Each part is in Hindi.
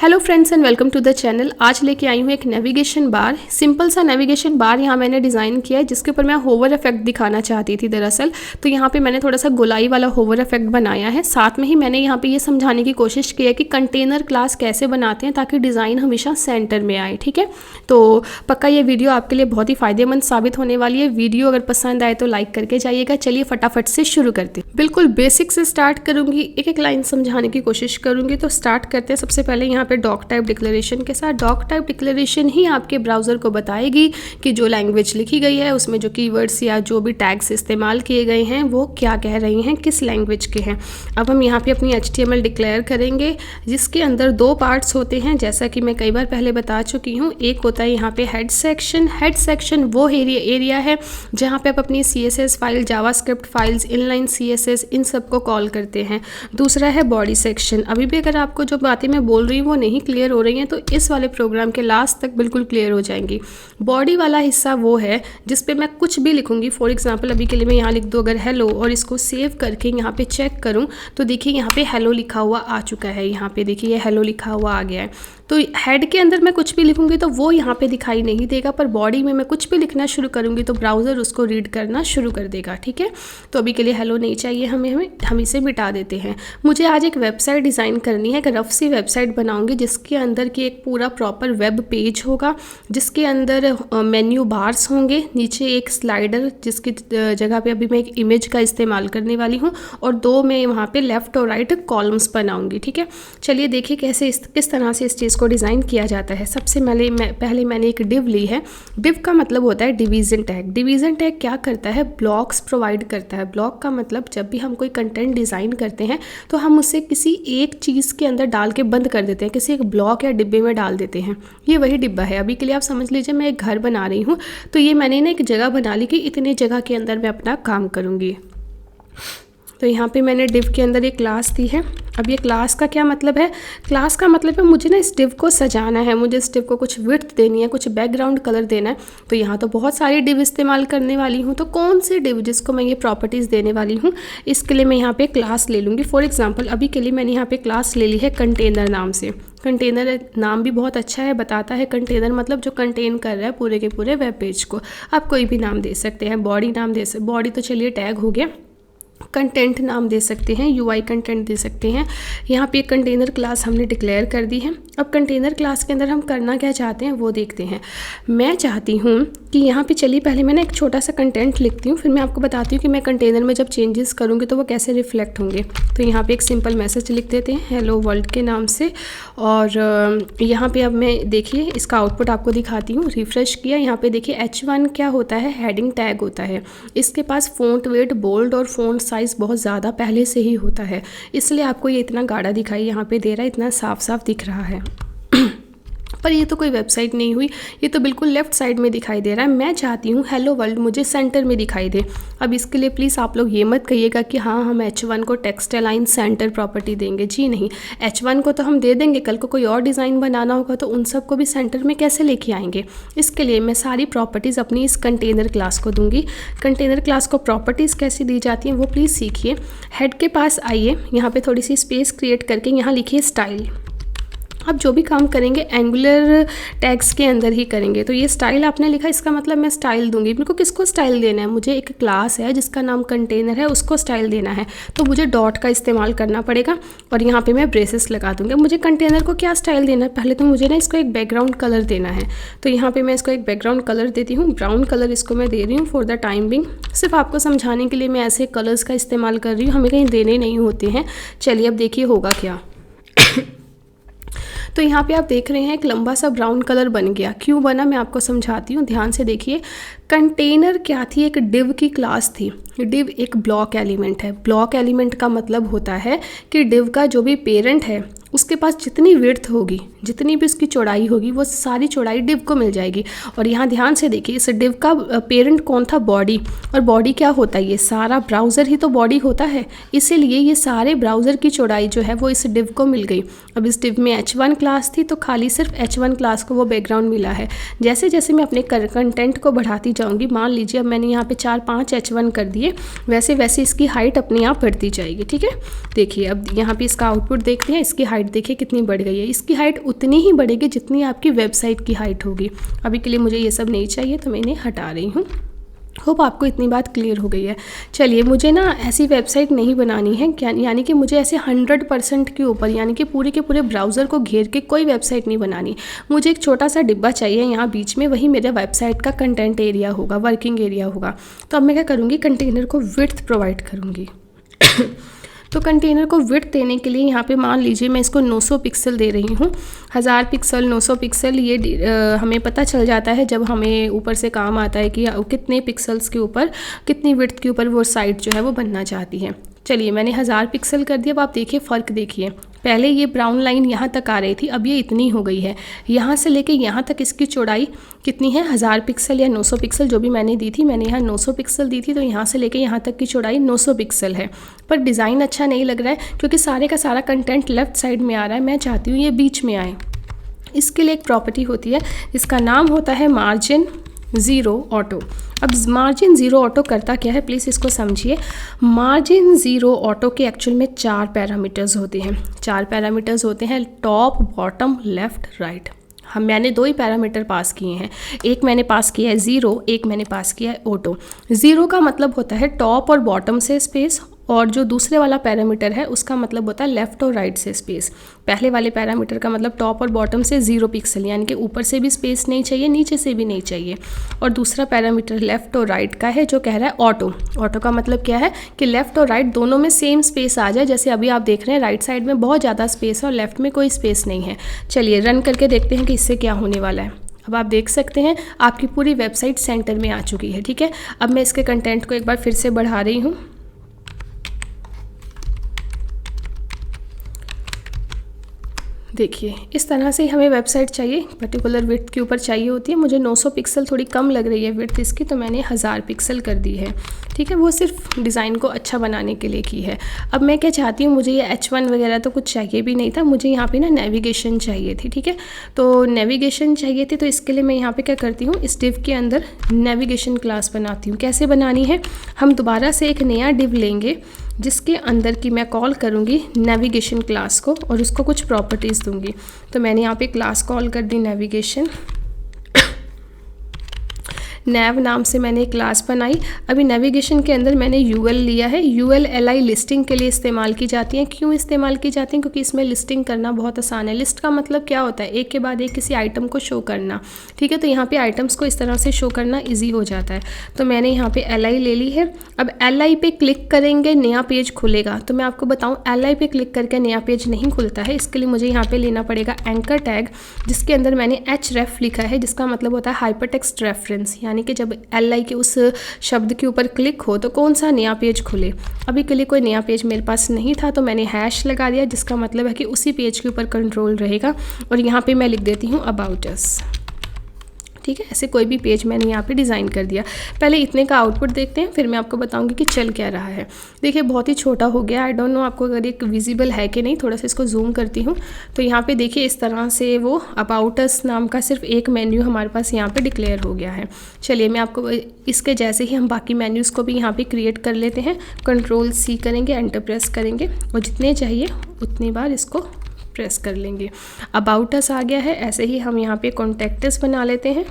Hello friends and welcome to the channel. आज लेके आई हूँ एक नेविगेशन बार, सिंपल सा नेविगेशन बार यहाँ मैंने डिज़ाइन किया है जिसके ऊपर मैं होवर इफेक्ट दिखाना चाहती थी दरअसल। तो यहाँ पे मैंने थोड़ा सा गोलाई वाला होवर इफेक्ट बनाया है। साथ में ही मैंने यहाँ पे ये समझाने की कोशिश की है कि कंटेनर क्लास कैसे बनाते हैं ताकि डिज़ाइन हमेशा सेंटर में आए। ठीक है, तो पक्का ये वीडियो आपके लिए बहुत ही फ़ायदेमंद साबित होने वाली है। वीडियो अगर पसंद आए तो लाइक करके जाइएगा। चलिए फटाफट से शुरू करते हैं। बिल्कुल बेसिक से स्टार्ट करूँगी, एक एक लाइन समझाने की कोशिश करूँगी। तो स्टार्ट करते हैं। सबसे पहले यहाँ पे डॉक टाइप डिक्लेरेशन के साथ। डॉक टाइप डिक्लेरेशन ही आपके ब्राउज़र को बताएगी कि जो लैंग्वेज लिखी गई है उसमें जो कीवर्ड्स या जो भी टैग्स इस्तेमाल किए गए हैं वो क्या कह रही हैं, किस लैंग्वेज के हैं। अब हम यहाँ पे अपनी HTML डिक्लेयर करेंगे जिसके अंदर दो पार्ट्स होते हैं, जैसा कि मैं कई बार पहले बता चुकी हूँ। एक होता है यहाँ पे हेड सेक्शन। हेड सेक्शन वो एरिया है जहाँ पे आप अपनी CSS file, JavaScript files, inline CSS इन सब को कॉल करते हैं। दूसरा है बॉडी सेक्शन। अभी भी अगर आपको जो बातें मैं बोल रही हूँ वो नहीं क्लियर हो रही हैं तो इस वाले प्रोग्राम के लास्ट तक बिल्कुल क्लियर हो जाएंगी। बॉडी वाला हिस्सा वो है जिस पे मैं कुछ भी लिखूंगी। फॉर एग्जांपल अभी के लिए मैं यहाँ लिख दूँ अगर हेलो और इसको सेव करके यहाँ पे चेक करूँ तो देखिए यहाँ पे हेलो लिखा हुआ आ चुका है। यहाँ पे देखिए ये हेलो लिखा हुआ आ गया है। तो हेड के अंदर मैं कुछ भी लिखूंगी तो वो यहाँ पे दिखाई नहीं देगा, पर बॉडी में मैं कुछ भी लिखना शुरू करूँगी तो ब्राउज़र उसको रीड करना शुरू कर देगा। ठीक है, तो अभी के लिए हेलो नहीं चाहिए हम इसे मिटा देते हैं। मुझे आज एक वेबसाइट डिज़ाइन करनी है, एक रफ सी वेबसाइट बनाऊंगी जिसके अंदर की एक पूरा प्रॉपर वेब पेज होगा, जिसके अंदर मेन्यू बार्स होंगे, नीचे एक स्लाइडर जिसकी जगह पे अभी मैं एक इमेज का इस्तेमाल करने वाली हूँ, और दो मैं वहाँ पे लेफ़्ट और राइट कॉलम्स बनाऊंगी। ठीक है, चलिए देखिए कैसे किस तरह से इस चीज़ को डिज़ाइन किया जाता है। सबसे पहले मैंने एक डिव ली है। डिव का मतलब होता है डिवीज़न टैग। डिवीज़न टैग क्या करता है, ब्लॉक्स प्रोवाइड करता है। ब्लॉक का मतलब जब भी हम कोई कंटेंट डिज़ाइन करते हैं तो हम उसे किसी एक चीज़ के अंदर डाल के बंद कर देते हैं, किसी एक ब्लॉक या डिब्बे में डाल देते हैं। ये वही डिब्बा है। अभी के लिए आप समझ लीजिए मैं एक घर बना रही हूँ, तो ये मैंने ना एक जगह बना ली कि इतने जगह के अंदर मैं अपना काम करूँगी। तो यहाँ पे मैंने डिव के अंदर एक क्लास दी है। अब ये क्लास का क्या मतलब है, क्लास का मतलब है मुझे ना इस डिव को सजाना है, मुझे इस डिव को कुछ विड्थ देनी है, कुछ बैकग्राउंड कलर देना है। तो यहाँ तो बहुत सारी डिव इस्तेमाल करने वाली हूँ, तो कौन सी डिव जिसको मैं ये प्रॉपर्टीज़ देने वाली हूँ इसके लिए मैं यहाँ पे क्लास ले लूँगी। फॉर एग्जांपल अभी के लिए मैंने यहाँ पे क्लास ले ली है कंटेनर नाम से। कंटेनर नाम भी बहुत अच्छा है, बताता है कंटेनर मतलब जो कंटेन कर रहा है पूरे के पूरे वेब पेज को। आप कोई भी नाम दे सकते हैं, बॉडी नाम दे सकते, बॉडी तो चलिए टैग हो गया, कंटेंट नाम दे सकते हैं, UI कंटेंट दे सकते हैं। यहाँ पे एक कंटेनर क्लास हमने डिक्लेयर कर दी है। अब कंटेनर क्लास के अंदर हम करना क्या चाहते हैं वो देखते हैं। मैं चाहती हूँ कि यहाँ पे चलिए पहले मैं ना एक छोटा सा कंटेंट लिखती हूँ, फिर मैं आपको बताती हूँ कि मैं कंटेनर में जब चेंजेस करूँगी तो वो कैसे रिफ्लेक्ट होंगे। तो यहाँ पे एक सिंपल मैसेज लिख देते हैं हेलो वर्ल्ड के नाम से, और यहाँ पे अब मैं देखिए इसका आउटपुट आपको दिखाती हूँ। रिफ्रेश किया, यहाँ पे देखिए H1 क्या होता है, हेडिंग टैग होता है। इसके पास फ़ॉन्ट वेट, बोल्ड और फ़ॉन्ट साइज़ बहुत ज़्यादा पहले से ही होता है, इसलिए आपको ये इतना गाढ़ा दिखाई यहाँ पे दे रहा है, इतना साफ साफ दिख रहा है। पर ये तो कोई वेबसाइट नहीं हुई, ये तो बिल्कुल लेफ़्ट साइड में दिखाई दे रहा है। मैं चाहती हूँ हेलो वर्ल्ड मुझे सेंटर में दिखाई दे। अब इसके लिए प्लीज़ आप लोग ये मत कहिएगा कि हाँ हम H1 को टेक्स्ट अलाइन सेंटर प्रॉपर्टी देंगे। जी नहीं, H1 को तो हम दे देंगे, कल को कोई और डिज़ाइन बनाना होगा तो उन सब को भी सेंटर में कैसे लेके आएंगे। इसके लिए मैं सारी प्रॉपर्टीज़ अपनी इस कंटेनर क्लास को दूंगी। कंटेनर क्लास को प्रॉपर्टीज़ कैसे दी जाती हैं वो प्लीज़ सीखिए। हेड के पास आइए, यहाँ पर थोड़ी सी स्पेस क्रिएट करके यहाँ लिखिए स्टाइल। अब जो भी काम करेंगे एंगुलर टैग्स के अंदर ही करेंगे। तो ये स्टाइल आपने लिखा, इसका मतलब मैं स्टाइल दूंगी। मेरे को किसको स्टाइल देना है, मुझे एक क्लास है जिसका नाम कंटेनर है उसको स्टाइल देना है, तो मुझे डॉट का इस्तेमाल करना पड़ेगा और यहाँ पे मैं ब्रेसेस लगा दूंगी। मुझे कंटेनर को क्या स्टाइल देना है, पहले तो मुझे ना इसको एक बैकग्राउंड कलर देना है। तो यहाँ पर मैं इसको एक बैकग्राउंड कलर देती हूँ, ब्राउन कलर इसको मैं दे रही हूँ फॉर द टाइम बिंग। सिर्फ आपको समझाने के लिए मैं ऐसे कलर्स का इस्तेमाल कर रही हूँ, हमें कहीं देने नहीं होते हैं। चलिए अब देखिए होगा क्या। तो यहाँ पे आप देख रहे हैं एक लंबा सा ब्राउन कलर बन गया। क्यों बना मैं आपको समझाती हूँ, ध्यान से देखिए। कंटेनर क्या थी, एक डिव की क्लास थी। डिव एक ब्लॉक एलिमेंट है। ब्लॉक एलिमेंट का मतलब होता है कि डिव का जो भी पेरेंट है उसके पास जितनी विड्थ होगी, जितनी भी उसकी चौड़ाई होगी, वो सारी चौड़ाई डिव को मिल जाएगी। और यहाँ ध्यान से देखिए इस डिव का पेरेंट कौन था, बॉडी। और बॉडी क्या होता है, ये सारा ब्राउज़र ही तो बॉडी होता है, इसीलिए ये सारे ब्राउज़र की चौड़ाई जो है वो इस डिव को मिल गई। अब इस डिव में H1 क्लास थी तो खाली सिर्फ H1 क्लास को वो बैकग्राउंड मिला है। जैसे जैसे मैं अपने कंटेंट को बढ़ाती जाऊँगी, मान लीजिए अब मैंने यहाँ पे 4-5 H1 कर दिए, वैसे वैसे इसकी हाइट अपने आप बढ़ती जाएगी। ठीक है, देखिए अब यहाँ पे इसका आउटपुट देखते हैं। इसकी हाइट हाइट देखिए कितनी बढ़ गई है। इसकी हाइट उतनी ही बढ़ेगी जितनी आपकी वेबसाइट की हाइट होगी। अभी के लिए मुझे ये सब नहीं चाहिए तो मैं इन्हें हटा रही हूँ। होप आपको इतनी बात क्लियर हो गई है। चलिए, मुझे ना ऐसी वेबसाइट नहीं बनानी है, क्या यानी कि मुझे ऐसे 100% के ऊपर यानी कि पूरे के पूरे ब्राउज़र को घेर के कोई वेबसाइट नहीं बनानी। मुझे एक छोटा सा डिब्बा चाहिए यहाँ बीच में, वही मेरे वेबसाइट का कंटेंट एरिया होगा, वर्किंग एरिया होगा। तो अब मैं क्या करूँगी, कंटेनर को विड्थ प्रोवाइड करूँगी। तो कंटेनर को विड्थ देने के लिए यहाँ पे मान लीजिए मैं इसको 900 पिक्सल दे रही हूँ। 1000 पिक्सल, 900 पिक्सल, ये हमें पता चल जाता है जब हमें ऊपर से काम आता है कि कितने पिक्सल्स के ऊपर, कितनी विड्थ के ऊपर वो साइट जो है वो बनना चाहती है। चलिए, मैंने 1000 पिक्सल कर दिया। अब आप देखिए फ़र्क देखिए, पहले ये ब्राउन लाइन यहाँ तक आ रही थी, अब ये इतनी हो गई है। यहाँ से लेके यहाँ तक इसकी चौड़ाई कितनी है, 1000 पिक्सल या 900 पिक्सल जो भी मैंने दी थी। मैंने यहाँ 900 पिक्सल दी थी, तो यहाँ से लेके यहाँ तक की चौड़ाई 900 पिक्सल है। पर डिज़ाइन अच्छा नहीं लग रहा है क्योंकि सारे का सारा कंटेंट लेफ़्ट साइड में आ रहा है। मैं चाहती हूँ ये बीच में आए। इसके लिए एक प्रॉपर्टी होती है, इसका नाम होता है मार्जिन ज़ीरो ऑटो। अब मार्जिन ज़ीरो ऑटो करता क्या है, प्लीज़ इसको समझिए। मार्जिन ज़ीरो ऑटो के एक्चुअल में 4 पैरामीटर्स होते हैं। 4 पैरामीटर्स होते हैं, टॉप, बॉटम, लेफ़्ट, राइट। मैंने 2 ही पैरामीटर पास किए हैं। एक मैंने पास किया है ज़ीरो, एक मैंने पास किया है ऑटो। ज़ीरो का मतलब होता है टॉप और बॉटम से स्पेस, और जो दूसरे वाला पैरामीटर है उसका मतलब होता है लेफ़्ट और राइट से स्पेस। पहले वाले पैरामीटर का मतलब टॉप और बॉटम से 0 पिक्सल, यानी कि ऊपर से भी स्पेस नहीं चाहिए, नीचे से भी नहीं चाहिए। और दूसरा पैरामीटर लेफ़्ट और राइट का है जो कह रहा है ऑटो। ऑटो का मतलब क्या है कि लेफ़्ट और राइट दोनों में सेम स्पेस आ जाए। जैसे अभी आप देख रहे हैं राइट साइड में बहुत ज़्यादा स्पेस है और लेफ़्ट में कोई स्पेस नहीं है। चलिए रन करके देखते हैं कि इससे क्या होने वाला है। अब आप देख सकते हैं आपकी पूरी वेबसाइट सेंटर में आ चुकी है। ठीक है, अब मैं इसके कंटेंट को एक बार फिर से बढ़ा रही हूँ। देखिए, इस तरह से हमें वेबसाइट चाहिए, पर्टिकुलर विड्थ के ऊपर चाहिए होती है। मुझे 900 पिक्सल थोड़ी कम लग रही है विड्थ इसकी, तो मैंने 1000 पिक्सल कर दी है। ठीक है, वो सिर्फ डिज़ाइन को अच्छा बनाने के लिए की है। अब मैं क्या चाहती हूँ, मुझे ये H1 वगैरह तो कुछ चाहिए भी नहीं था, मुझे यहाँ पे ना नेविगेशन चाहिए थी। ठीक है, तो नेविगेशन चाहिए थी, तो इसके लिए मैं यहाँ पे क्या करती हूँ, इस डिव के अंदर नेविगेशन क्लास बनाती हूँ। कैसे बनानी है, हम दोबारा से एक नया डिव लेंगे जिसके अंदर की मैं कॉल करूँगी नेविगेशन क्लास को और उसको कुछ प्रॉपर्टीज़ दूँगी। तो मैंने यहाँ पे क्लास कॉल कर दी नेविगेशन। नैव नाम से मैंने एक क्लास बनाई। अभी नेविगेशन के अंदर मैंने यूएल लिया है। यूएल एलआई लिस्टिंग के लिए इस्तेमाल की जाती हैं। क्यों इस्तेमाल की जाती हैं, क्योंकि इसमें लिस्टिंग करना बहुत आसान है। लिस्ट का मतलब क्या होता है, एक के बाद एक किसी आइटम को शो करना। ठीक है, तो यहाँ पे आइटम्स को इस तरह से शो करना ईजी हो जाता है। तो मैंने यहाँ पे एलआई ले ली है। अब एलआई पे क्लिक करेंगे नया पेज खुलेगा। तो मैं आपको बताऊँ, एलआई पे क्लिक करके नया पेज नहीं खुलता है। इसके लिए मुझे यहाँ पे लेना पड़ेगा एंकर टैग, जिसके अंदर मैंने href लिखा है, जिसका मतलब होता है हाइपरटेक्स्ट रेफरेंस, यानी कि जब एलआई के उस शब्द के ऊपर क्लिक हो तो कौन सा नया पेज खुले। अभी के लिए कोई नया पेज मेरे पास नहीं था, तो मैंने हैश लगा दिया, जिसका मतलब है कि उसी पेज के ऊपर कंट्रोल रहेगा। और यहाँ पे मैं लिख देती हूँ अबाउट अस। ठीक है, ऐसे कोई भी पेज मैंने यहाँ पे डिज़ाइन कर दिया। पहले इतने का आउटपुट देखते हैं, फिर मैं आपको बताऊंगी कि चल क्या रहा है। देखिए, बहुत ही छोटा हो गया। आई डोंट नो आपको अगर एक विजिबल है कि नहीं, थोड़ा सा इसको जूम करती हूँ। तो यहाँ पे देखिए इस तरह से वो अबाउट अस नाम का सिर्फ एक मेन्यू हमारे पास यहाँ पे डिक्लेयर हो गया है। चलिए, मैं आपको इसके जैसे ही हम बाकी मेन्यूज़ को भी यहाँ पे क्रिएट कर लेते हैं। Ctrl+C करेंगे, एंटर प्रेस करेंगे और जितने चाहिए उतनी बार इसको प्रेस कर लेंगे। अबाउट अस आ गया है। ऐसे ही हम यहाँ पे कॉन्टैक्ट अस बना लेते हैं।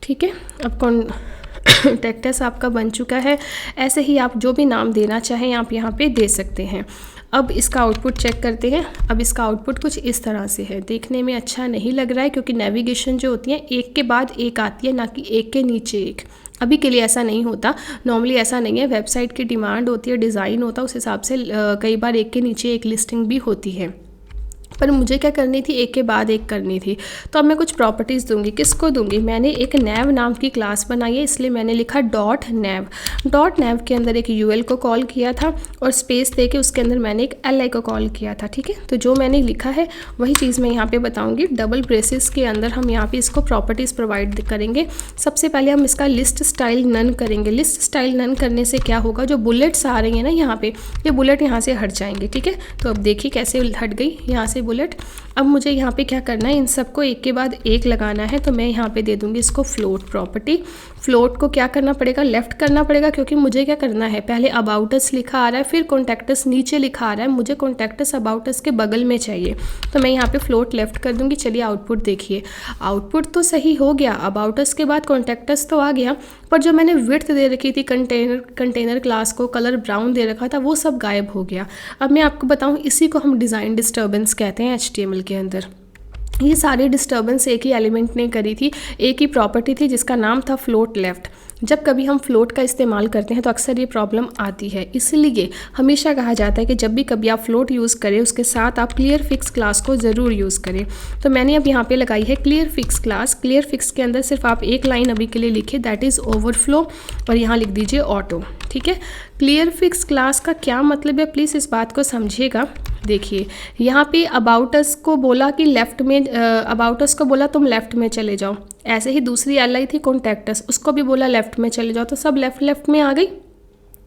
ठीक है, अब कॉन्टैक्ट अस आपका बन चुका है। ऐसे ही आप जो भी नाम देना चाहें आप यहाँ पे दे सकते हैं। अब इसका आउटपुट चेक करते हैं। अब इसका आउटपुट कुछ इस तरह से है। देखने में अच्छा नहीं लग रहा है क्योंकि नेविगेशन जो होती है एक के बाद एक आती है, ना कि एक के नीचे एक। अभी के लिए ऐसा नहीं होता, नॉर्मली ऐसा नहीं है। वेबसाइट की डिमांड होती है, डिज़ाइन होता है, उस हिसाब से कई बार एक के नीचे एक लिस्टिंग भी होती है। पर मुझे क्या करनी थी, एक के बाद एक करनी थी। तो अब मैं कुछ प्रॉपर्टीज़ दूंगी। किसको दूंगी, मैंने एक नैव नाम की क्लास बनाई है, इसलिए मैंने लिखा डॉट नैव। डॉट नैव के अंदर एक यूएल को कॉल किया था और स्पेस दे के उसके अंदर मैंने एक एलआई को कॉल किया था। ठीक है, तो जो मैंने लिखा है वही चीज़ मैं यहाँ पे बताऊँगी। डबल ब्रेसेस के अंदर हम यहाँ पे इसको प्रॉपर्टीज़ प्रोवाइड करेंगे। सबसे पहले हम इसका लिस्ट स्टाइल नन करेंगे। लिस्ट स्टाइल नन करने से क्या होगा, जो बुलेट्स आ रही हैं ना यहाँ पे, ये बुलेट यहाँ से हट जाएंगे। ठीक है, तो अब देखिए कैसे हट गई यहाँ से बुलेट। अब मुझे यहाँ पे क्या करना है, इन सबको एक के बाद एक लगाना है। तो मैं यहाँ पे दे दूँगी इसको फ्लोट प्रॉपर्टी। फ्लोट को क्या करना पड़ेगा, लेफ्ट करना पड़ेगा, क्योंकि मुझे क्या करना है, पहले अबाउट अस लिखा आ रहा है, फिर कॉन्टैक्ट अस नीचे लिखा आ रहा है, मुझे कॉन्टैक्ट अस अबाउट अस के बगल में चाहिए, तो मैं यहाँ पे फ्लोट लेफ्ट कर दूँगी। चलिए आउटपुट देखिए, आउटपुट तो सही हो गया, अबाउट अस के बाद कॉन्टैक्ट अस तो आ गया, पर जो मैंने विड्थ दे रखी थी कंटेनर क्लास को, कलर ब्राउन दे रखा था, वो सब गायब हो गया। अब मैं आपको बताऊँ, इसी को हम डिज़ाइन डिस्टर्बेंस कहते हैं HTML के अंदर। ये सारी डिस्टर्बेंस एक ही एलिमेंट ने करी थी, एक ही प्रॉपर्टी थी जिसका नाम था फ्लोट लेफ्ट। जब कभी हम फ्लोट का इस्तेमाल करते हैं तो अक्सर ये प्रॉब्लम आती है, इसलिए हमेशा कहा जाता है कि जब भी कभी आप फ्लोट यूज़ करें उसके साथ आप क्लियर फिक्स क्लास को ज़रूर यूज़ करें। तो मैंने अब यहाँ पे लगाई है clear fix class. Clear fix के अंदर सिर्फ आप एक लाइन अभी के लिए लिखिए, दैट इज़ ओवरफ्लो, और यहाँ लिख दीजिए ऑटो। ठीक है, क्लियर फिक्स क्लास का क्या मतलब है, प्लीज़ इस बात को समझिएगा। देखिए यहाँ पे अबाउट अस को बोला कि लेफ़्ट में, अबाउट अस को बोला तुम लेफ़्ट में चले जाओ, ऐसे ही दूसरी एल थी कॉन्टैक्ट अस, उसको भी बोला लेफ़्ट में चले जाओ, तो सब लेफ़्ट में आ गई,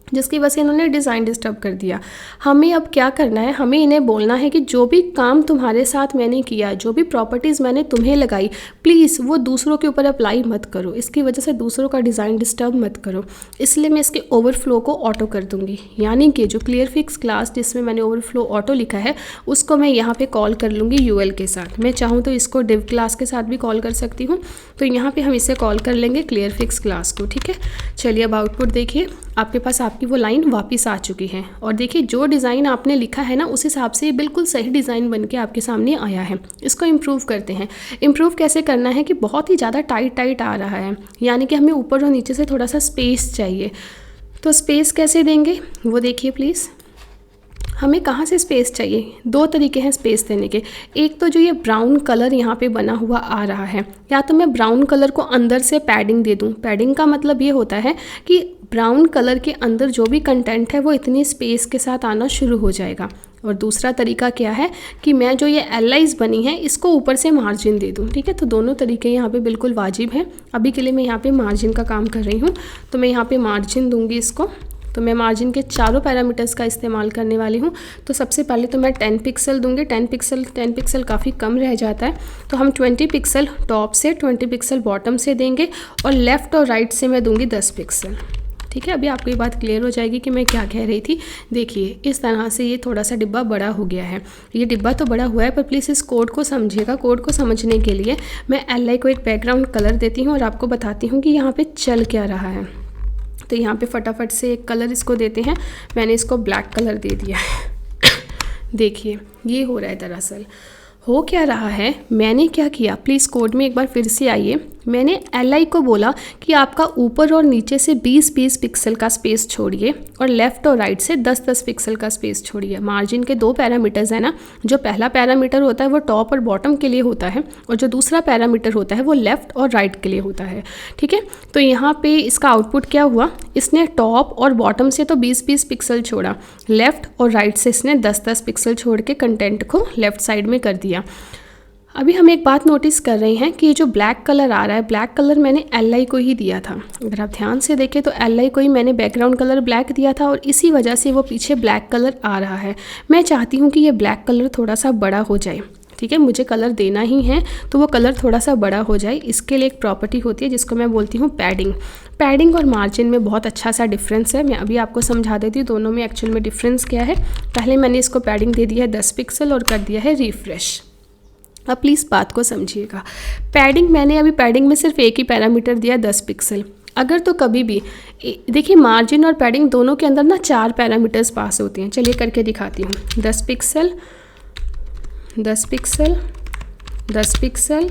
जिसकी वजह से इन्होंने डिज़ाइन डिस्टर्ब कर दिया। हमें अब क्या करना है, हमें इन्हें बोलना है कि जो भी काम तुम्हारे साथ मैंने किया, जो भी प्रॉपर्टीज़ मैंने तुम्हें लगाई, प्लीज़ वो दूसरों के ऊपर अप्लाई मत करो, इसकी वजह से दूसरों का डिज़ाइन डिस्टर्ब मत करो। इसलिए मैं इसके ओवरफ्लो को ऑटो कर दूँगी, यानी कि जो क्लियर फिक्स क्लास जिसमें मैंने ओवरफ्लो ऑटो लिखा है उसको मैं यहाँ पर कॉल कर लूँगी UL के साथ। मैं चाहूँ तो इसको डिव क्लास के साथ भी कॉल कर सकती हूँ, तो यहाँ पर हम इसे कॉल कर लेंगे क्लियर फिक्स क्लास को। ठीक है, चलिए अब आउटपुट देखिए, आपके पास आपकी वो लाइन वापस आ चुकी है, और देखिए जो डिज़ाइन आपने लिखा है ना उस हिसाब से बिल्कुल सही डिज़ाइन बन के आपके सामने आया है। इसको इम्प्रूव करते हैं। इम्प्रूव कैसे करना है कि बहुत ही ज़्यादा टाइट आ रहा है, यानी कि हमें ऊपर और नीचे से थोड़ा सा स्पेस चाहिए। तो स्पेस कैसे देंगे वो देखिए प्लीज़। हमें कहाँ से स्पेस चाहिए, दो तरीके हैं स्पेस देने के। एक तो जो ये ब्राउन कलर यहाँ पे बना हुआ आ रहा है, या तो मैं ब्राउन कलर को अंदर से पैडिंग दे दूँ। पैडिंग का मतलब ये होता है कि ब्राउन कलर के अंदर जो भी कंटेंट है वो इतनी स्पेस के साथ आना शुरू हो जाएगा। और दूसरा तरीका क्या है कि मैं जो ये एलाइज बनी है इसको ऊपर से मार्जिन दे दूँ। ठीक है, तो दोनों तरीके यहाँ पे बिल्कुल वाजिब हैं। अभी के लिए मैं यहाँ पे मार्जिन का काम कर रही हूँ, तो मैं यहाँ पे मार्जिन दूँगी इसको। तो मैं मार्जिन के चारों पैरामीटर्स का इस्तेमाल करने वाली हूँ। तो सबसे पहले तो मैं 10 पिक्सल दूँगी। 10 पिक्सल काफ़ी कम रह जाता है, तो हम 20 पिक्सल टॉप से, 20 पिक्सल बॉटम से देंगे, और लेफ़्ट और राइट से मैं दूँगी 10 पिक्सल। ठीक है, अभी आपको ये बात क्लियर हो जाएगी कि मैं क्या कह रही थी। देखिए इस तरह से ये थोड़ा सा डिब्बा बड़ा हो गया है। ये डिब्बा तो बड़ा हुआ है, पर प्लीज़ इस कोड को समझिएगा। कोड को समझने के लिए मैं LI को एक बैकग्राउंड कलर देती हूँ और आपको बताती हूँ कि यहाँ पे चल क्या रहा है। तो यहाँ पे फटाफट से एक कलर इसको देते हैं। मैंने इसको ब्लैक कलर दे दिया है। देखिए ये हो रहा है, दरअसल हो क्या रहा है, मैंने क्या किया, प्लीज़ कोड में एक बार फिर से आइए। मैंने LI को बोला कि आपका ऊपर और नीचे से 20-20 पिक्सल का स्पेस छोड़िए, और लेफ़्ट और राइट से 10-10 पिक्सल का स्पेस छोड़िए। मार्जिन के दो पैरामीटर्स हैं ना, जो पहला पैरामीटर होता है वो टॉप और बॉटम के लिए होता है, और जो दूसरा पैरामीटर होता है वो लेफ़्ट और राइट के लिए होता है। ठीक है, तो यहाँ पे इसका आउटपुट क्या हुआ, इसने टॉप और बॉटम से तो 20-20 पिक्सल छोड़ा, लेफ़्ट और राइट से इसने 10-10 पिक्सल छोड़ के कंटेंट को लेफ़्ट साइड में कर दिया। अभी हम एक बात नोटिस कर रहे हैं कि ये जो ब्लैक कलर आ रहा है, ब्लैक कलर मैंने LI को ही दिया था। अगर आप ध्यान से देखें तो LI को ही मैंने बैकग्राउंड कलर ब्लैक दिया था, और इसी वजह से वो पीछे ब्लैक कलर आ रहा है। मैं चाहती हूँ कि ये ब्लैक कलर थोड़ा सा बड़ा हो जाए। ठीक है, मुझे कलर देना ही है तो वो कलर थोड़ा सा बड़ा हो जाए। इसके लिए एक प्रॉपर्टी होती है जिसको मैं बोलती हूँ पैडिंग। पैडिंग और मार्जिन में बहुत अच्छा सा डिफरेंस है। मैं अभी आपको समझा देती हूँ दोनों में एक्चुअल में डिफरेंस क्या है। पहले मैंने इसको पैडिंग दे दिया है 10 पिक्सल और कर दिया है रिफ्रेश। अब प्लीज़ बात को समझिएगा। पैडिंग मैंने अभी पैडिंग में सिर्फ एक ही पैरामीटर दिया 10 पिक्सल। अगर तो कभी भी देखिए मार्जिन और पैडिंग दोनों के अंदर ना 4 पैरामीटर्स पास होते हैं। चलिए करके दिखाती हूँ। 10 पिक्सल 10 पिक्सल 10 पिक्सल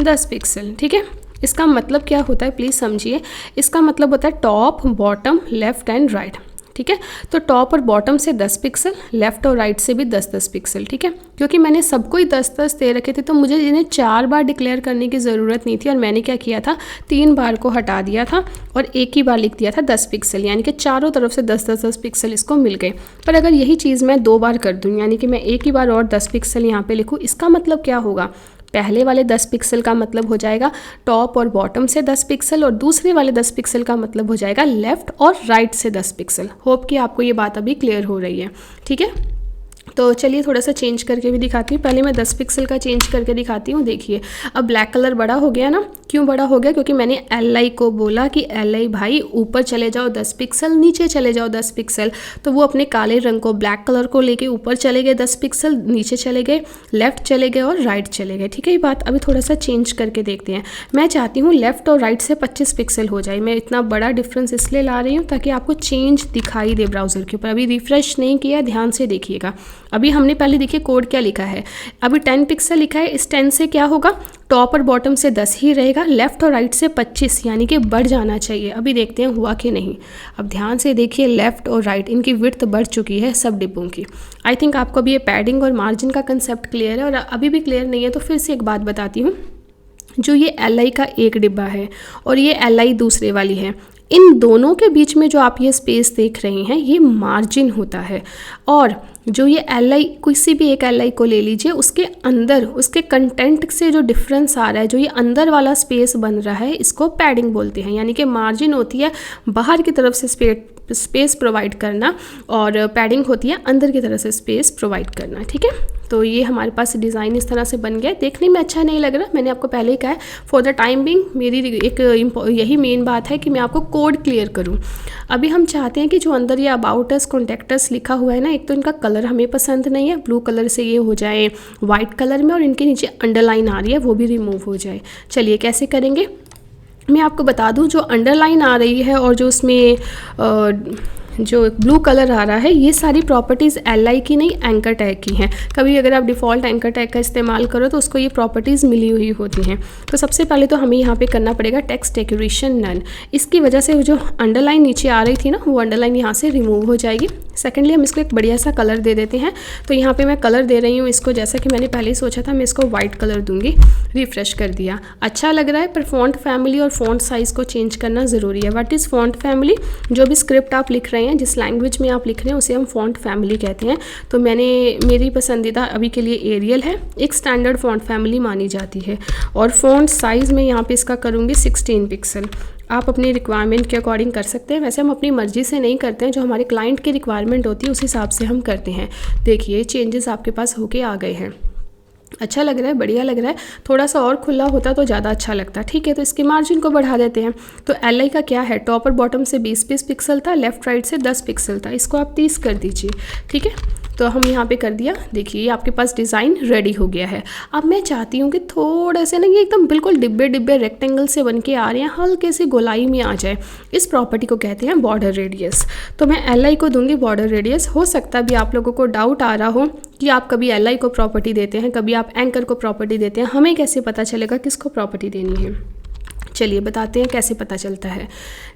10 पिक्सल। ठीक है, इसका मतलब क्या होता है प्लीज़ समझिए। इसका मतलब होता है top, bottom, left and right. ठीक है, तो टॉप और बॉटम से 10 पिक्सल, लेफ़्ट और राइट से भी 10-10 पिक्सल। ठीक है, क्योंकि मैंने सबको ही 10-10 दे रखे थे तो मुझे इन्हें 4 बार डिक्लेयर करने की ज़रूरत नहीं थी, और मैंने क्या किया था 3 बार को हटा दिया था और एक ही बार लिख दिया था 10 पिक्सल, यानी कि चारों तरफ से 10-10 पिक्सल इसको मिल गए। पर अगर यही चीज़ मैं 2 बार कर दूँ, यानी कि मैं एक ही बार और 10 पिक्सल यहाँ पर लिखूँ, इसका मतलब क्या होगा, पहले वाले 10 पिक्सल का मतलब हो जाएगा टॉप और बॉटम से 10 पिक्सल, और दूसरे वाले 10 पिक्सल का मतलब हो जाएगा लेफ़्ट और राइट से 10 पिक्सल। होप कि आपको ये बात अभी क्लियर हो रही है। ठीक है, तो चलिए थोड़ा सा चेंज करके भी दिखाती हूँ। पहले मैं 10 पिक्सल का चेंज करके दिखाती हूँ। देखिए अब ब्लैक कलर बड़ा हो गया ना। क्यों बड़ा हो गया? क्योंकि मैंने LI को बोला कि LI भाई ऊपर चले जाओ 10 पिक्सल, नीचे चले जाओ 10 पिक्सल। तो वो अपने काले रंग को, ब्लैक कलर को लेके ऊपर चले गए 10 पिक्सल, नीचे चले गए, लेफ्ट चले गए और राइट चले गए। ठीक है ये बात। अभी थोड़ा सा चेंज करके देखते हैं। मैं चाहती हूँ लेफ्ट और राइट से 25 पिक्सल हो जाए। मैं इतना बड़ा डिफरेंस इसलिए ला रही हूँ ताकि आपको चेंज दिखाई दे ब्राउज़र के ऊपर। अभी रिफ्रेश नहीं किया, ध्यान से देखिएगा। अभी हमने पहले देखिए कोड क्या लिखा है। अभी 10 पिक्सल लिखा है। इस 10 से क्या होगा? टॉप और बॉटम से 10 ही रहेगा, लेफ्ट और राइट से 25, यानी कि बढ़ जाना चाहिए। अभी देखते हैं हुआ कि नहीं। अब ध्यान से देखिए, लेफ्ट और राइट इनकी विड्थ बढ़ चुकी है सब डिब्बों की। आई थिंक आपको अभी ये पैडिंग और मार्जिन का कंसेप्ट क्लियर है। और अभी भी क्लियर नहीं है तो फिर से एक बात बताती हूँ। जो ये LI का एक डिब्बा है और ये LI दूसरे वाली है, इन दोनों के बीच में जो आप ये स्पेस देख रही हैं ये मार्जिन होता है। और जो ये LI, किसी भी एक LI को ले लीजिए, उसके अंदर उसके कंटेंट से जो डिफरेंस आ रहा है, जो ये अंदर वाला स्पेस बन रहा है, इसको पैडिंग बोलते हैं। यानी कि मार्जिन होती है बाहर की तरफ से स्पेस प्रोवाइड करना और पैडिंग होती है अंदर की तरफ से स्पेस प्रोवाइड करना। ठीक है, तो ये हमारे पास डिज़ाइन इस तरह से बन गया। देखने में अच्छा नहीं लग रहा, मैंने आपको पहले ही कहा है। फॉर द टाइम बिंग मेरी एक यही मेन बात है कि मैं आपको कोड क्लियर करूं। अभी हम चाहते हैं कि जो अंदर ये अबाउट अस, कॉन्टैक्ट अस लिखा हुआ है ना, एक तो इनका कलर हमें पसंद नहीं है, ब्लू कलर से ये हो जाए वाइट कलर में, और इनके नीचे अंडरलाइन आ रही है वो भी रिमूव हो जाए। चलिए कैसे करेंगे मैं आपको बता दूं। जो अंडरलाइन आ रही है और जो उसमें जो ब्लू कलर आ रहा है, ये सारी प्रॉपर्टीज़ LI की नहीं, एंकर टैग की हैं। कभी अगर आप डिफ़ॉल्ट एंकर टैग का इस्तेमाल करो तो उसको ये प्रॉपर्टीज़ मिली हुई होती हैं। तो सबसे पहले तो हमें यहाँ पे करना पड़ेगा टेक्स्ट डेकोरेशन नन। इसकी वजह से जो अंडरलाइन नीचे आ रही थी ना, वो अंडरलाइन यहाँ से रिमूव हो जाएगी। सेकेंडली हम इसको एक बढ़िया सा कलर दे देते हैं। तो यहाँ पर मैं कलर दे रही हूँ इसको, जैसा कि मैंने पहले ही सोचा था, मैं इसको वाइट कलर दूँगी। रिफ्रेश कर दिया, अच्छा लग रहा है। पर फॉन्ट फैमिली और फॉन्ट साइज़ को चेंज करना ज़रूरी है। What is font family? जो भी स्क्रिप्ट आप लिख रहे हैं, जिस लैंग्वेज में आप लिख रहे हैं, उसे हम फॉन्ट फैमिली कहते हैं। तो मेरी पसंदीदा अभी के लिए एरियल है, एक स्टैंडर्ड फॉन्ट फैमिली मानी जाती है। और फॉन्ट साइज़ में यहाँ पे इसका करूँगी 16 पिक्सल। आप अपनी रिक्वायरमेंट के अकॉर्डिंग कर सकते हैं। वैसे हम अपनी मर्ज़ी से नहीं करते हैं, जो हमारे क्लाइंट की रिक्वायरमेंट होती है उस हिसाब से हम करते हैं। देखिए चेंजेस आपके पास होके आ गए हैं। अच्छा लग रहा है, बढ़िया लग रहा है। थोड़ा सा और खुला होता तो ज़्यादा अच्छा लगता। ठीक है, तो इसके मार्जिन को बढ़ा देते हैं। तो LI का क्या है, टॉप और बॉटम से 20 पिक्सल था, लेफ्ट राइट से 10 पिक्सल था, इसको आप 30 कर दीजिए। ठीक है, तो हम यहाँ पे कर दिया। देखिए आपके पास डिज़ाइन रेडी हो गया है। अब मैं चाहती हूँ कि थोड़े से ना ये एकदम बिल्कुल डिब्बे डिब्बे रेक्टेंगल से बन के आ रहे हैं, हल्के से गोलाई में आ जाए। इस प्रॉपर्टी को कहते हैं बॉर्डर रेडियस। तो मैं LI को दूंगी बॉर्डर रेडियस। हो सकता है भी आप लोगों को डाउट आ रहा हो कि आप कभी LI को प्रॉपर्टी देते हैं, कभी आप एंकर को प्रॉपर्टी देते हैं, हमें कैसे पता चलेगा किसको प्रॉपर्टी देनी है? चलिए बताते हैं कैसे पता चलता है।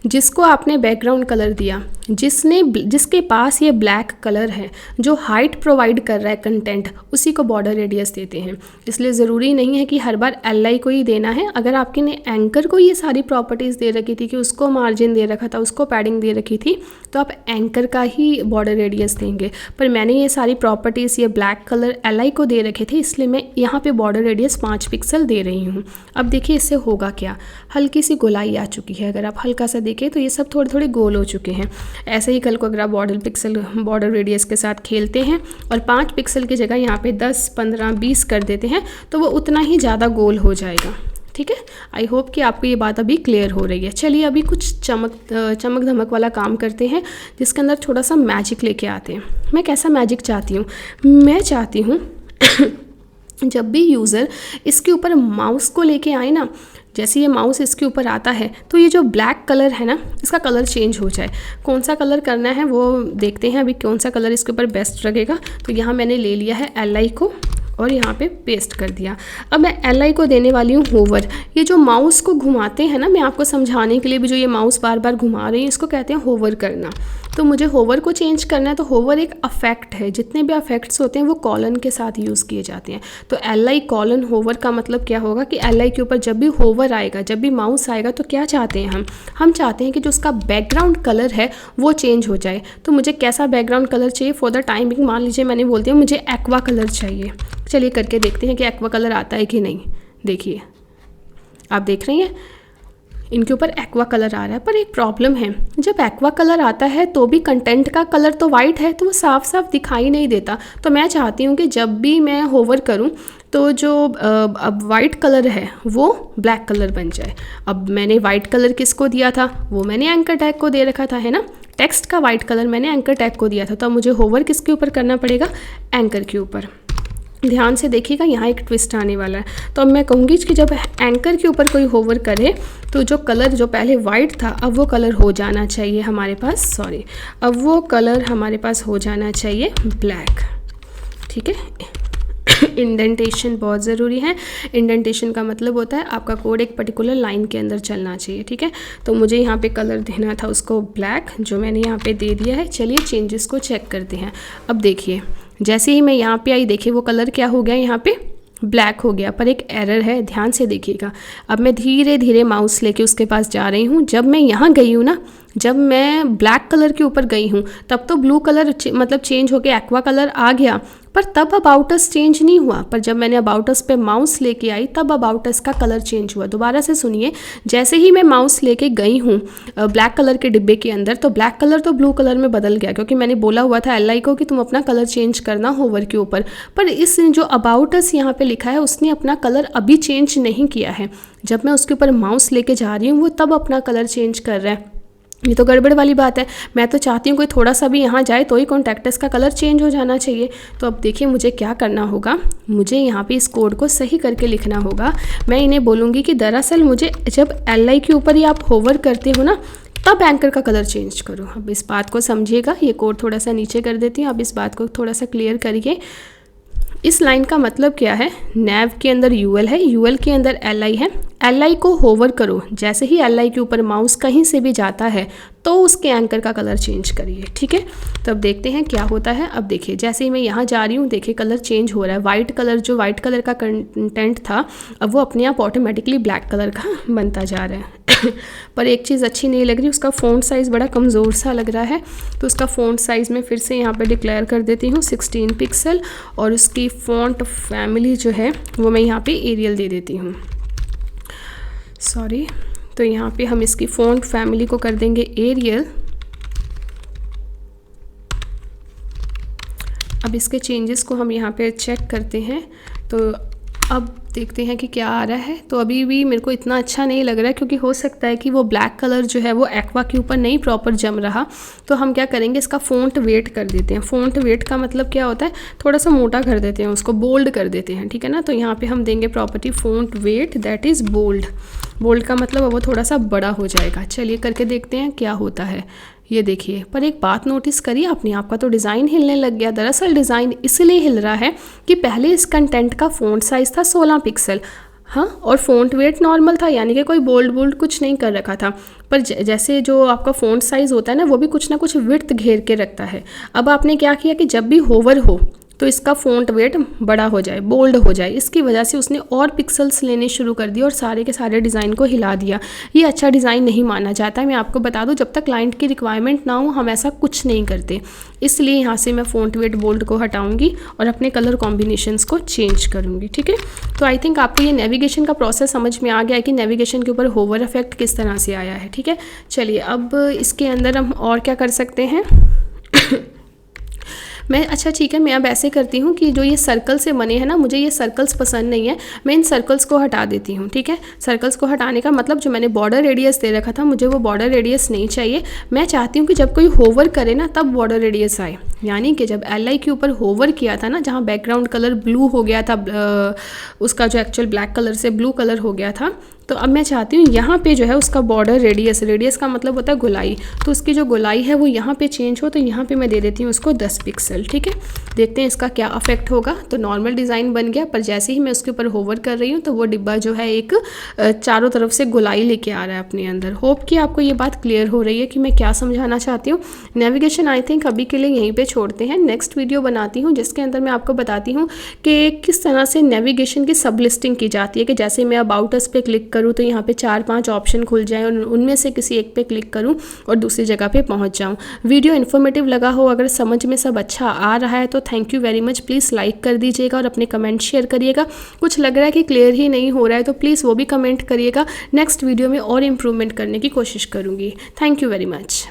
जिसको आपने बैकग्राउंड कलर दिया, जिसके पास ये ब्लैक कलर है, जो हाइट प्रोवाइड कर रहा है कंटेंट, उसी को बॉर्डर रेडियस देते हैं। इसलिए ज़रूरी नहीं है कि हर बार LI को ही देना है। अगर आपके ने एंकर को ये सारी प्रॉपर्टीज़ दे रखी थी कि उसको मार्जिन दे रखा था, उसको पैडिंग दे रखी थी, तो आप एंकर का ही बॉर्डर रेडियस देंगे। पर मैंने ये सारी प्रॉपर्टीज़, ये ब्लैक कलर LI को दे रखे थे, इसलिए मैं यहाँ पर बॉर्डर रेडियस 5 पिक्सल दे रही हूँ। अब देखिए इससे होगा क्या, हल्की सी गोलाई आ चुकी है। अगर आप हल्का सा देखें तो ये सब थोड़े थोड़े गोल हो चुके हैं। ऐसे ही कल को अगर आप बॉर्डर रेडियस के साथ खेलते हैं और 5 पिक्सल की जगह यहाँ पे 10, 15, 20 कर देते हैं तो वो उतना ही ज़्यादा गोल हो जाएगा। ठीक है, आई होप कि आपको ये बात अभी क्लियर हो रही है। चलिए अभी कुछ चमक धमक वाला काम करते हैं, जिसके अंदर थोड़ा सा मैजिक लेके आते हैं। मैं कैसा मैजिक चाहती हूँ? मैं चाहती हूँ जब भी यूज़र इसके ऊपर माउस को लेके आए ना, जैसे ये माउस इसके ऊपर आता है तो ये जो ब्लैक कलर है ना, इसका कलर चेंज हो जाए। कौन सा कलर करना है वो देखते हैं अभी, कौन सा कलर इसके ऊपर बेस्ट लगेगा। तो यहाँ मैंने ले लिया है LI को और यहाँ पे पेस्ट कर दिया। अब मैं LI को देने वाली हूँ होवर। ये जो माउस को घुमाते हैं ना, मैं आपको समझाने के लिए भी, जो ये माउस बार बार घुमा रही है, इसको कहते हैं होवर करना। तो मुझे होवर को चेंज करना है। तो होवर एक अफेक्ट है, जितने भी अफेक्ट्स होते हैं वो कॉलन के साथ यूज़ किए जाते हैं। तो LI कॉलन होवर का मतलब क्या होगा कि LI के ऊपर जब भी होवर आएगा, जब भी माउस आएगा, तो क्या चाहते हैं हम चाहते हैं कि जो उसका बैकग्राउंड कलर है वो चेंज हो जाए। तो मुझे कैसा बैकग्राउंड कलर चाहिए? फॉर द टाइमिंग मान लीजिए मैंने बोल दिया मुझे एक्वा कलर चाहिए। चलिए करके देखते हैं कि एक्वा कलर आता है कि नहीं। देखिए आप देख रही हैं इनके ऊपर एक्वा कलर आ रहा है, पर एक प्रॉब्लम है, जब एक्वा कलर आता है तो भी कंटेंट का कलर तो वाइट है, तो वो साफ साफ दिखाई नहीं देता। तो मैं चाहती हूँ कि जब भी मैं होवर करूँ तो जो अब वाइट कलर है वो ब्लैक कलर बन जाए। अब मैंने वाइट कलर किसको दिया था, वो मैंने एंकर टैग को दे रखा था, है ना। टेक्स्ट का वाइट कलर मैंने एंकर टैग को दिया था, तो अब मुझे होवर किसके ऊपर करना पड़ेगा, एंकर के ऊपर। ध्यान से देखिएगा, यहाँ एक ट्विस्ट आने वाला है। तो अब मैं कहूँगी कि जब एंकर के ऊपर कोई होवर करे तो जो कलर जो पहले वाइट था अब वो कलर हो जाना चाहिए हमारे पास, अब वो कलर हमारे पास हो जाना चाहिए ब्लैक, ठीक है। इंडेंटेशन बहुत ज़रूरी है। इंडेंटेशन का मतलब होता है आपका कोड एक पर्टिकुलर लाइन के अंदर चलना चाहिए, ठीक है। तो मुझे यहाँ पे कलर देना था उसको ब्लैक, जो मैंने यहाँ पे दे दिया है। चलिए चेंजेस को चेक करते हैं। अब देखिए जैसे ही मैं यहाँ पे आई, देखिए वो कलर क्या हो गया, यहाँ पे ब्लैक हो गया, पर एक एरर है, ध्यान से देखिएगा। अब मैं धीरे धीरे माउस लेके उसके पास जा रही हूँ। जब मैं यहाँ गई हूँ ना, जब मैं ब्लैक कलर के ऊपर गई हूँ तब तो ब्लू कलर मतलब चेंज होके एक्वा कलर आ गया, पर तब अबाउट अस चेंज नहीं हुआ। पर जब मैंने अबाउट अस पे माउस लेके आई तब अबाउट अस का कलर चेंज हुआ। दोबारा से सुनिए, जैसे ही मैं माउस लेके गई हूँ ब्लैक कलर के डिब्बे के अंदर, तो ब्लैक कलर तो ब्लू कलर में बदल गया, क्योंकि मैंने बोला हुआ था LI को कि तुम अपना कलर चेंज करना होवर के ऊपर। पर इस जो अबाउट अस यहाँ पे लिखा है उसने अपना कलर अभी चेंज नहीं किया है। जब मैं उसके ऊपर माउस लेके जा रही हूँ वो तब अपना कलर चेंज कर रहा है। ये तो गड़बड़ वाली बात है। मैं तो चाहती हूँ कोई थोड़ा सा भी यहाँ जाए तो ही कॉन्टैक्टस का कलर चेंज हो जाना चाहिए। तो अब देखिए मुझे क्या करना होगा, मुझे यहाँ पे इस कोड को सही करके लिखना होगा। मैं इन्हें बोलूँगी कि दरअसल मुझे जब LI के ऊपर ही आप होवर करते हो ना तब एंकर का कलर चेंज करो। अब इस बात को समझिएगा, ये कोड थोड़ा सा नीचे कर देती हूँ। अब इस बात को थोड़ा सा क्लियर करिए। इस लाइन का मतलब क्या है, नैव के अंदर UL है, UL के अंदर LI है। LI को होवर करो, जैसे ही LI के ऊपर माउस कहीं से भी जाता है तो उसके एंकर का कलर चेंज करिए, ठीक है। तो अब देखते हैं क्या होता है। अब देखिए जैसे ही मैं यहाँ जा रही हूँ, देखिए कलर चेंज हो रहा है। वाइट कलर जो वाइट कलर का कंटेंट था अब वो अपने आप ऑटोमेटिकली ब्लैक कलर का बनता जा रहा है। पर एक चीज़ अच्छी नहीं लग रही, उसका फ़ॉन्ट साइज़ बड़ा कमज़ोर सा लग रहा है। तो उसका फ़ॉन्ट साइज़ मैं फिर से यहाँ पे डिक्लेयर कर देती हूँ 16 पिक्सल, और उसकी फ़ॉन्ट फैमिली जो है वो मैं यहाँ पे एरियल दे देती हूँ, तो यहाँ पे हम इसकी फ़ॉन्ट फैमिली को कर देंगे एरियल। अब इसके चेंजेस को हम यहाँ पे चेक करते हैं, तो अब देखते हैं कि क्या आ रहा है। तो अभी भी मेरे को इतना अच्छा नहीं लग रहा है, क्योंकि हो सकता है कि वो ब्लैक कलर जो है वो एक्वा के ऊपर नहीं प्रॉपर जम रहा। तो हम क्या करेंगे, इसका फ़ॉन्ट वेट कर देते हैं। फ़ॉन्ट वेट का मतलब क्या होता है, थोड़ा सा मोटा कर देते हैं, उसको बोल्ड कर देते हैं, ठीक है ना। तो यहाँ पे हम देंगे property font weight that is bold. Bold का मतलब वो थोड़ा सा बड़ा हो जाएगा। चलिए करके देखते हैं क्या होता है। ये देखिए, पर एक बात नोटिस करिए आपने, आपका तो डिज़ाइन हिलने लग गया। दरअसल डिज़ाइन इसलिए हिल रहा है कि पहले इस कंटेंट का फ़ॉन्ट साइज़ था 16 पिक्सल, हाँ, और फ़ॉन्ट वेट नॉर्मल था, यानी कि कोई बोल्ड कुछ नहीं कर रखा था। पर जैसे जो आपका फ़ॉन्ट साइज़ होता है ना, वो भी कुछ ना कुछ विड्थ घेर के रखता है। अब आपने क्या किया कि जब भी होवर हो तो इसका फ़ॉन्ट वेट बड़ा हो जाए, बोल्ड हो जाए। इसकी वजह से उसने और पिक्सल्स लेने शुरू कर दिए और सारे के सारे डिज़ाइन को हिला दिया। ये अच्छा डिज़ाइन नहीं माना जाता है। मैं आपको बता दूं, जब तक क्लाइंट की रिक्वायरमेंट ना हो हम ऐसा कुछ नहीं करते। इसलिए यहाँ से मैं फ़ॉन्ट वेट बोल्ड को हटाऊँगी और अपने कलर कॉम्बिनेशंस को चेंज करूँगी, ठीक है। तो आई थिंक आपको ये नेविगेशन का प्रोसेस समझ में आ गया है कि नेविगेशन के ऊपर होवर इफेक्ट किस तरह से आया है, ठीक है। चलिए अब इसके अंदर हम और क्या कर सकते हैं। अच्छा ठीक है, मैं अब ऐसे करती हूँ कि जो ये सर्कल से बने हैं ना, मुझे ये सर्कल्स पसंद नहीं है, मैं इन सर्कल्स को हटा देती हूँ, ठीक है। सर्कल्स को हटाने का मतलब जो मैंने बॉर्डर रेडियस दे रखा था, मुझे वो बॉर्डर रेडियस नहीं चाहिए। मैं चाहती हूँ कि जब कोई होवर करे ना तब बॉर्डर रेडियस आए, यानी कि जब LI के ऊपर होवर किया था ना, जहाँ बैकग्राउंड कलर ब्लू हो गया था, उसका जो एक्चुअल ब्लैक कलर से ब्लू कलर हो गया था, तो अब मैं चाहती हूँ यहाँ पे जो है उसका बॉर्डर रेडियस का मतलब होता है गोलाई, तो उसकी जो गोलाई है वो यहाँ पे चेंज हो। तो यहाँ पे मैं दे देती हूँ उसको 10 पिक्सल, ठीक है। देखते हैं इसका क्या अफेक्ट होगा। तो नॉर्मल डिज़ाइन बन गया, पर जैसे ही मैं उसके ऊपर होवर कर रही हूँ तो वो डिब्बा जो है एक चारों तरफ से गोलाई लेके आ रहा है अपने अंदर। होप कि आपको ये बात क्लियर हो रही है कि मैं क्या समझाना चाहती हूँ। नेविगेशन आई थिंक अभी के लिए यहीं पर छोड़ते हैं। नेक्स्ट वीडियो बनाती हूँ जिसके अंदर मैं आपको बताती हूँ कि किस तरह से नेविगेशन की सब लिस्टिंग की जाती है, कि जैसे मैं अबाउट अस पे क्लिक करूँ तो यहाँ पे 4-5 ऑप्शन खुल जाएँ और उनमें से किसी एक पे क्लिक करूँ और दूसरी जगह पे पहुँच जाऊँ। वीडियो इन्फॉर्मेटिव लगा हो, अगर समझ में सब अच्छा आ रहा है तो thank you very much. Please like कर दीजिएगा और अपने कमेंट शेयर करिएगा। कुछ लग रहा है कि क्लियर ही नहीं हो रहा है तो प्लीज़ वो भी कमेंट करिएगा। नेक्स्ट वीडियो में और इम्प्रूवमेंट करने की कोशिश करूँगी। Thank you very much.